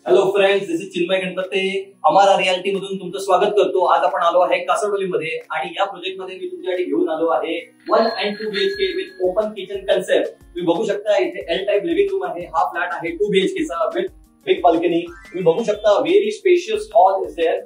Hello friends, this is Chinmay Ganpate. हमारा reality मधून तुमचं स्वागत करतो. आज आपण आलो आहे कासरवलीमध्ये आणि या प्रोजेक्ट मध्ये मी तुमच्यासाठी घेऊन आलो आहे 1 and 2 BHK with open kitchen concept. तुम्ही बघू शकता इथे एल टाइप लिव्हिंग रूम आहे. हा फ्लॅट आहे 2 BHK चा विथ बिग बाल्कनी. तुम्ही बघू शकता very spacious hall is there.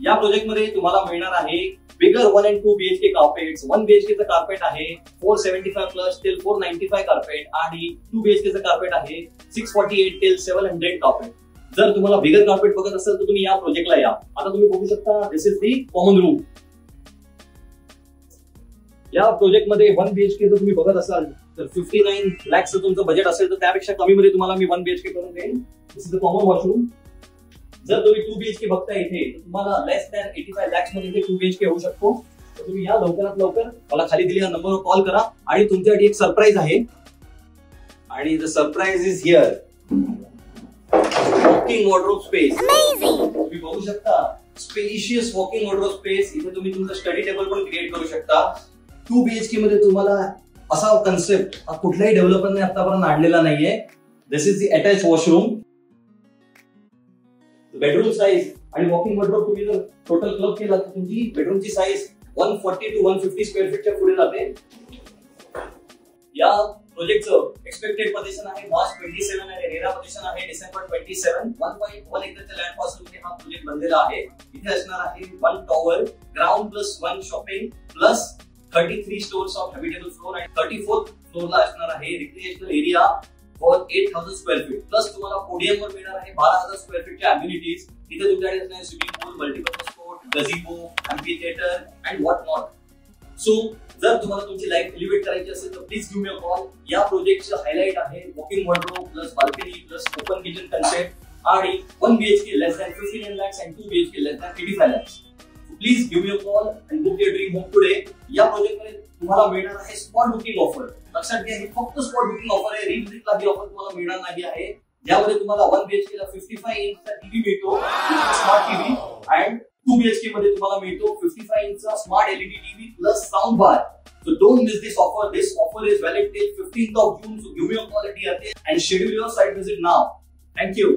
या प्रोजेक्ट मध्ये तुम्हाला मिळणार आहे bigger 1 and 2 BHK carpets. 1 BHK चं कार्पेट आहे 475 प्लस टिल 495 कार्पेट आणि 2 BHK चं कार्पेट आहे 648 टिल 700 कार्पेट. जर तुम्हाला बिगर कार्पेट बघत असेल तर तुम्ही या प्रोजेक्टला या. आता तुम्ही बघू शकता दिस इज दी कॉमन रूम. या प्रोजेक्ट मध्ये 1 BHK जर तुम्ही बघत असाल तर 59 लाख तुमचं बजेट असेल तर त्यापेक्षा कमी मध्ये तुम्हाला मी 1 BHK करून देईन. दिस इज द कॉमन वॉशरूम. जर तुम्ही 2 BHK बघता इथे तर तुम्हाला लेस दॅन 85 लाख मध्ये इथे 2 BHK होऊ शकतो. तर तुम्ही या लवकरात लवकर. मला खाली दिलेल्या नंबरवर कॉल करा आणि तुमच्यासाठी एक सरप्राईज आहे. आणि the surprise is here. Walking wardrobe space. तुम्ही बघू शकता स्पेशियस वॉकिंग वॉर्डरोब स्पेस. इथे तुम्ही तुमचं स्टडी टेबल पण क्रिएट करू शकता. 2 BHK मध्ये तुम्हाला असा कन्सेप्ट कुठल्याही डेव्हलपरने आतापर्यंत आणलेला नाहीये. This is the attach washroom. Bedroom size आणि वॉकिंग वॉर्डरोब तुम्ही जर टोटल क्लब केला तर तुमची बेडरूमची साइज 140 to 150 स्क्वेअर फीटच्या पुढे जाते. या प्रोजेक्टचं एक्सपेक्टेड पोझिशन आहे मार्च 27 आणि रेरा पोझिशन आहे डिसेंबर 27. 1.1 एकरच्या लँड पासून हा प्रोजेक्ट बनलेला आहे. इथे असणार आहे 1 tower, ground plus 1 shopping plus 33 stores of habitable floor आणि 34th फ्लोरला असणार आहे recreational area for 8000 square feet. Plus तुम्हाला पोडियम वर मिळणार आहे 12000 स्क्वेअर फीटच्या अम्युनिटीज. इथे तुमच्याकडे असणार swimming pool, multipurpose court, gazebo, amphitheatre and what not. So जर तुम्हाला तुमची लाईफ एलिव्हेट करायची असेल तर please give me a call. या प्रोजेक्टचं हायलाइट आहे walking wardrobe plus balcony plus open kitchen concept आणि 1 BHK less than 59 lakhs and 2 BHK less than 85 lakhs. Please give me a call and book your dream home today. या project मध्ये तुम्हाला मिळणार आहे spot booking offer. लक्षात घ्या, ही फक्त spot booking offer आहे. रिविजिटला ही ऑफर तुम्हाला मिळणार नाही आहे. ज्यामध्ये तुम्हाला 1 BHK ला 55 इंचचा टीव्ही मिळतो, स्मार्ट टीव्ही, अँड 2 BHK मध्ये तुम्हाला मिळतो 55 इंचचा smart LED TV plus sound bar. So don't miss this offer. This offer is valid till 15th of June. So give me a call at the and schedule your site visit now. Thank you.